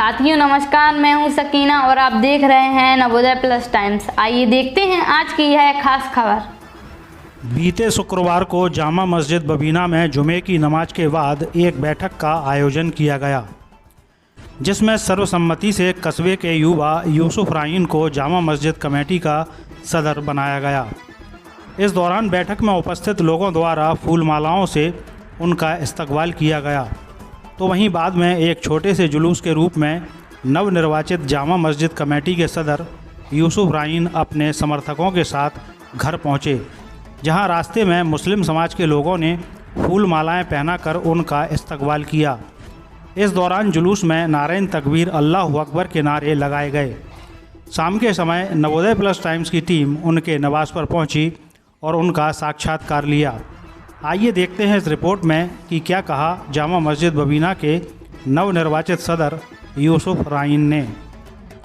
साथियों नमस्कार, मैं हूं सकीना और आप देख रहे हैं नवोदय प्लस टाइम्स। आइए देखते हैं आज की यह खास खबर। बीते शुक्रवार को जामा मस्जिद बबीना में जुमे की नमाज के बाद एक बैठक का आयोजन किया गया, जिसमें सर्वसम्मति से कस्बे के युवा यूसुफ राइन को जामा मस्जिद कमेटी का सदर बनाया गया। इस दौरान बैठक में उपस्थित लोगों द्वारा फूल मालाओं से उनका इस्तकबाल किया गया। तो वहीं बाद में एक छोटे से जुलूस के रूप में नवनिर्वाचित जामा मस्जिद कमेटी के सदर यूसुफ राइन अपने समर्थकों के साथ घर पहुंचे, जहां रास्ते में मुस्लिम समाज के लोगों ने फूल मालाएं पहनाकर उनका इस्तकबाल किया। इस दौरान जुलूस में नारेन तकबीर अल्लाहु अकबर के नारे लगाए गए। शाम के समय नवोदय प्लस टाइम्स की टीम उनके निवास पर पहुंची और उनका साक्षात्कार लिया। आइए देखते हैं इस रिपोर्ट में कि क्या कहा जामा मस्जिद बबीना के नवनिर्वाचित सदर यूसुफ राइन ने।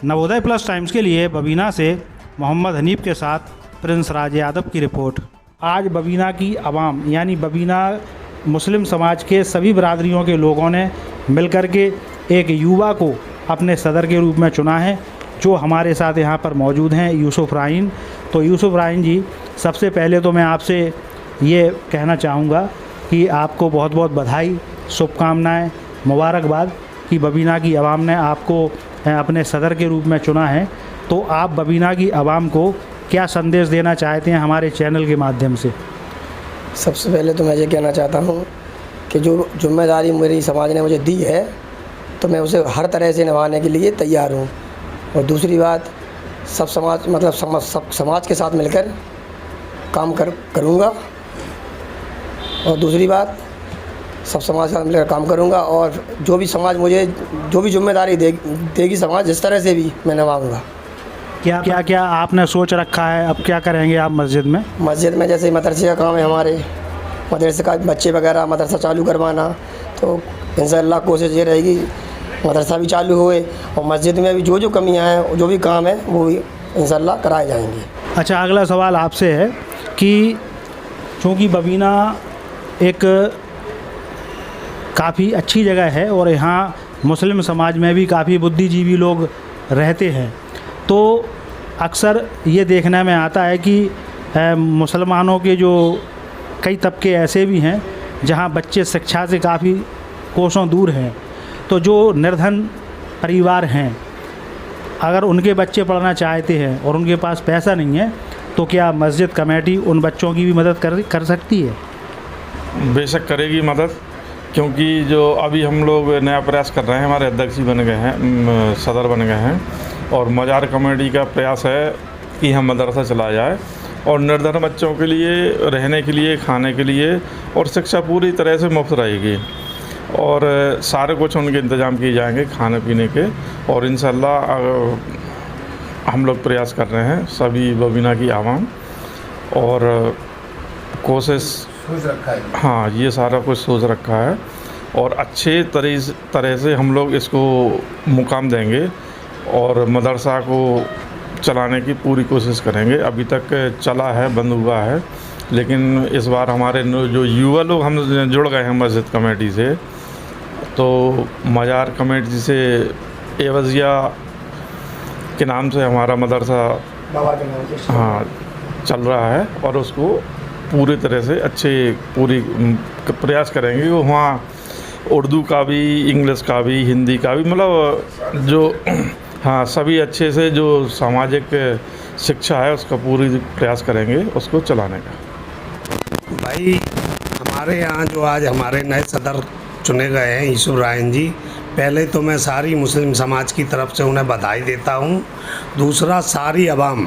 नवोदय प्लस टाइम्स के लिए बबीना से मोहम्मद हनीफ के साथ प्रिंस राज यादव की रिपोर्ट। आज बबीना की आवाम यानी बबीना मुस्लिम समाज के सभी बरादरियों के लोगों ने मिलकर के एक युवा को अपने सदर के रूप में चुना है, जो हमारे साथ यहाँ पर मौजूद हैं यूसुफ राइन। तो यूसुफ राइन जी, सबसे पहले तो मैं आपसे ये कहना चाहूँगा कि आपको बहुत बहुत बधाई, शुभकामनाएं, मुबारकबाद कि बबीना की आवाम ने आपको अपने सदर के रूप में चुना है। तो आप बबीना की आवाम को क्या संदेश देना चाहते हैं हमारे चैनल के माध्यम से? सबसे पहले तो मैं ये कहना चाहता हूँ कि जो जिम्मेदारी मेरी समाज ने मुझे दी है तो मैं उसे हर तरह से निभाने के लिए तैयार हूँ। और दूसरी बात, सब समाज के साथ मिलकर काम करूँगा। और दूसरी बात, सब समाज के साथ मिलकर काम करूँगा और जो भी समाज मुझे जो भी जिम्मेदारी देगी समाज, जिस तरह से भी मैं निभाऊँगा। क्या आपने सोच रखा है, अब क्या करेंगे आप मस्जिद में? मस्जिद में जैसे मदरसे का काम है, हमारे मदरसे का बच्चे वगैरह मदरसा चालू करवाना, तो इंशाअल्लाह कोशिश ये रहेगी मदरसा भी चालू होए और मस्जिद में भी जो कमियां हैं, जो भी काम है, वो भी इंशाअल्लाह कराए जाएंगे। अच्छा, अगला सवाल आपसे है कि चूँकि बबीना एक काफ़ी अच्छी जगह है और यहाँ मुस्लिम समाज में भी काफ़ी बुद्धिजीवी लोग रहते हैं, तो अक्सर ये देखने में आता है कि मुसलमानों के जो कई तबके ऐसे भी हैं जहाँ बच्चे शिक्षा से काफ़ी कोसों दूर हैं। तो जो निर्धन परिवार हैं, अगर उनके बच्चे पढ़ना चाहते हैं और उनके पास पैसा नहीं है, तो क्या मस्जिद कमेटी उन बच्चों की भी मदद कर सकती है? बेशक करेगी मदद, क्योंकि जो अभी हम लोग नया प्रयास कर रहे हैं, हमारे अध्यक्ष जी बन गए हैं, सदर बन गए हैं, और मजार कमेटी का प्रयास है कि हम मदरसा चलाया जाए और निर्धन बच्चों के लिए रहने के लिए, खाने के लिए और शिक्षा पूरी तरह से मुफ्त रहेगी और सारे कुछ उनके इंतज़ाम किए जाएंगे खाने पीने के। और इंशाअल्लाह हम लोग प्रयास कर रहे हैं, सभी बबीना की आवाम, और कोशिश सोच रखा है। हाँ, ये सारा कुछ सोच रखा है और अच्छे तरह से हम लोग इसको मुकाम देंगे और मदरसा को चलाने की पूरी कोशिश करेंगे। अभी तक चला है, बंद हुआ है, लेकिन इस बार हमारे जो युवा लोग हम जुड़ गए हैं मस्जिद कमेटी से, तो मजार कमेटी से एवजिया के नाम से हमारा मदरसा हाँ चल रहा है और उसको पूरी तरह से पूरी प्रयास करेंगे वो वहाँ उर्दू का भी, इंग्लिश का भी, हिंदी का भी, मतलब जो हाँ सभी अच्छे से जो सामाजिक शिक्षा है उसका पूरी प्रयास करेंगे उसको चलाने का। भाई, हमारे यहाँ जो आज हमारे नए सदर चुने गए हैं यूसुफ राइन जी, पहले तो मैं सारी मुस्लिम समाज की तरफ से उन्हें बधाई देता हूँ। दूसरा, सारी आवाम,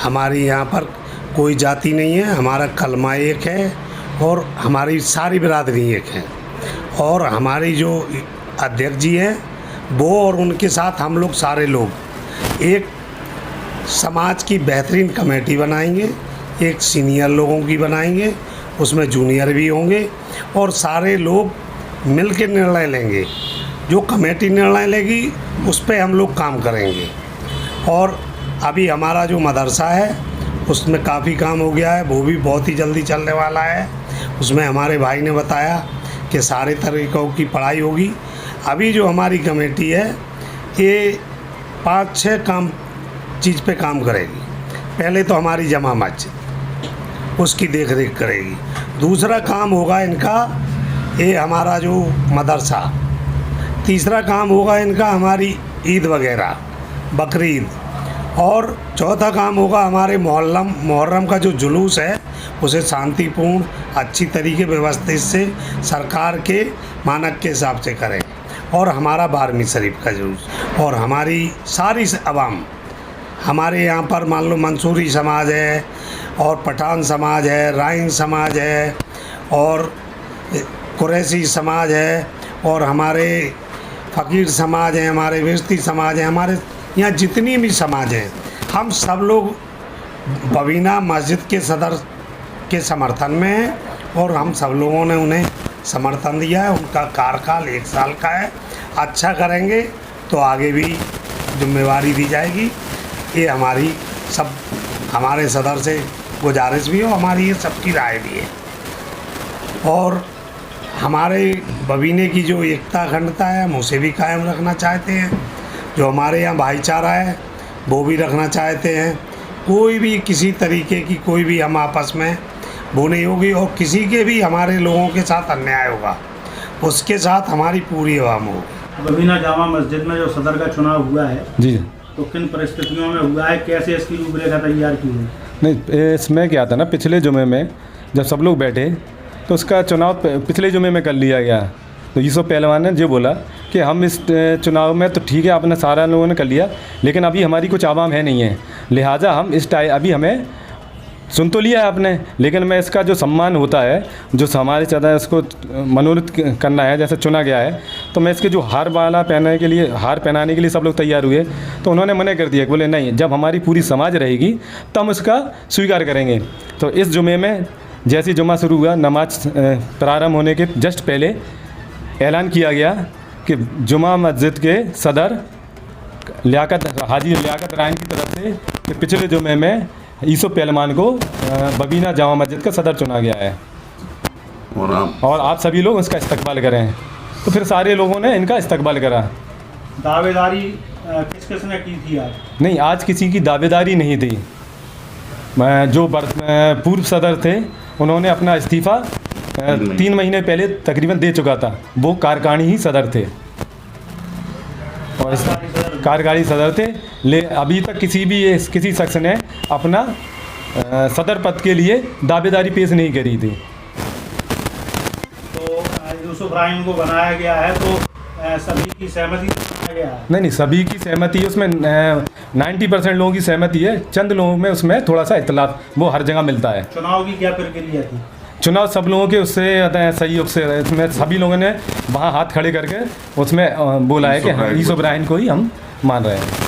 हमारी यहाँ पर कोई जाति नहीं है, हमारा कलमा एक है और हमारी सारी बिरादरी एक है। और हमारी जो अध्यक्ष जी हैं वो और उनके साथ हम लोग सारे लोग एक समाज की बेहतरीन कमेटी बनाएंगे, एक सीनियर लोगों की बनाएंगे, उसमें जूनियर भी होंगे और सारे लोग मिल के निर्णय लेंगे। जो कमेटी निर्णय लेगी उस पर हम लोग काम करेंगे। और अभी हमारा जो मदरसा है उसमें काफ़ी काम हो गया है, वो भी बहुत ही जल्दी चलने वाला है। उसमें हमारे भाई ने बताया कि सारे तरीक़ों की पढ़ाई होगी। अभी जो हमारी कमेटी है ये 5-6 चीज़ पे काम करेगी। पहले तो हमारी जमा मस्जिद, उसकी देख रेख करेगी। दूसरा काम होगा इनका ये हमारा जो मदरसा। तीसरा काम होगा इनका हमारी ईद वगैरह, बकरीद। और चौथा काम होगा हमारे मुहर्रम का जो जुलूस है उसे शांतिपूर्ण अच्छी तरीके व्यवस्थित से सरकार के मानक के हिसाब से करें। और हमारा 12वीं शरीफ का जुलूस और हमारी सारी अवाम, हमारे यहाँ पर मान लो मंसूरी समाज है और पठान समाज है, राइन समाज है और कुरैशी समाज है और हमारे फ़कीर समाज हैं, हमारे विस्ती समाज हैं, हमारे यहाँ जितनी भी समाज हैं, हम सब लोग बबीना मस्जिद के सदर के समर्थन में हैं और हम सब लोगों ने उन्हें समर्थन दिया है। उनका कार्यकाल 1 साल का है। अच्छा करेंगे तो आगे भी जिम्मेवारी दी जाएगी। ये हमारी सब हमारे सदर से गुजारिश भी हो, हमारी ये सबकी राय भी है। और हमारे बबीने की जो एकता अखंडता है हम उसे भी कायम रखना चाहते हैं। जो हमारे यहाँ भाईचारा है वो भी रखना चाहते हैं। कोई भी किसी तरीके की कोई भी हम आपस में वो नहीं होगी और किसी के भी हमारे लोगों के साथ अन्याय होगा उसके साथ हमारी पूरी आवाम होगी। बबीना जामा मस्जिद में जो सदर का चुनाव हुआ है जी, तो किन परिस्थितियों में हुआ है, कैसे इसकी रूपरेखा तैयार की है? नहीं, इसमें क्या था ना, पिछले जुमे में जब सब लोग बैठे तो उसका चुनाव पिछले जुमे में कर लिया गया। तो यूसुफ पहलवान ने जो बोला कि हम इस चुनाव में तो ठीक है आपने सारा लोगों ने कर लिया, लेकिन अभी हमारी कुछ आवाम है नहीं है, लिहाजा हम अभी हमें सुन तो लिया है आपने, लेकिन मैं इसका जो सम्मान होता है, जो हमारे चाहता है उसको मनोनीत करना है, जैसे चुना गया है, तो मैं इसके जो हार पहनाने के लिए सब लोग तैयार हुए। तो उन्होंने मना कर दिया, बोले नहीं, जब हमारी पूरी समाज रहेगी तब हम उसका स्वीकार करेंगे। तो इस जुमे में जैसे जुमा शुरू हुआ, नमाज प्रारंभ होने के जस्ट पहले ऐलान किया गया कि जुमा मस्जिद के सदर हाजी लियाकत रायन की तरफ से कि पिछले जुमे में यूसुफ पहलवान को बबीना जामा मस्जिद का सदर चुना गया है और आप सभी लोग उसका इस्तकबाल करें। तो फिर सारे लोगों ने इनका इस्तकबाल करा। दावेदारी किस किस ने की थी आज? नहीं, आज किसी की दावेदारी नहीं थी। जो पूर्व सदर थे उन्होंने अपना इस्तीफ़ा 3 महीने पहले तकरीबन दे चुका था। वो कार्यकारिणी ही सदर थे और कार्यकारी सदर थे। अभी तक किसी शख्स ने अपना सदर पद के लिए दावेदारी पेश नहीं करी थी। तो यूसुफ राइन को बनाया गया है, तो सभी की सहमति से बनाया गया है? नहीं, सभी की सहमति है, उसमें 90% लोगों की सहमति है, चंद लोगों में उसमें थोड़ा सा इख्तिलाफ वो हर जगह मिलता है। चुनाव की क्या प्रक्रिया थी? चुनाव सब लोगों के उससे सहयोग से, इसमें सभी लोगों ने वहाँ हाथ खड़े करके उसमें बोला है कि यूसुफ राइन को ही हम मान रहे हैं।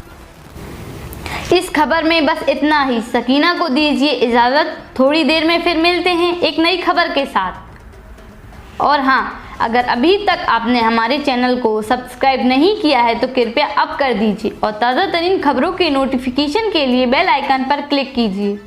इस खबर में बस इतना ही। सकीना को दीजिए इजाज़त, थोड़ी देर में फिर मिलते हैं एक नई खबर के साथ। और हाँ, अगर अभी तक आपने हमारे चैनल को सब्सक्राइब नहीं किया है तो कृपया अब कर दीजिए और ताज़ा तरीन खबरों के नोटिफिकेशन के लिए बेल आइकन पर क्लिक कीजिए।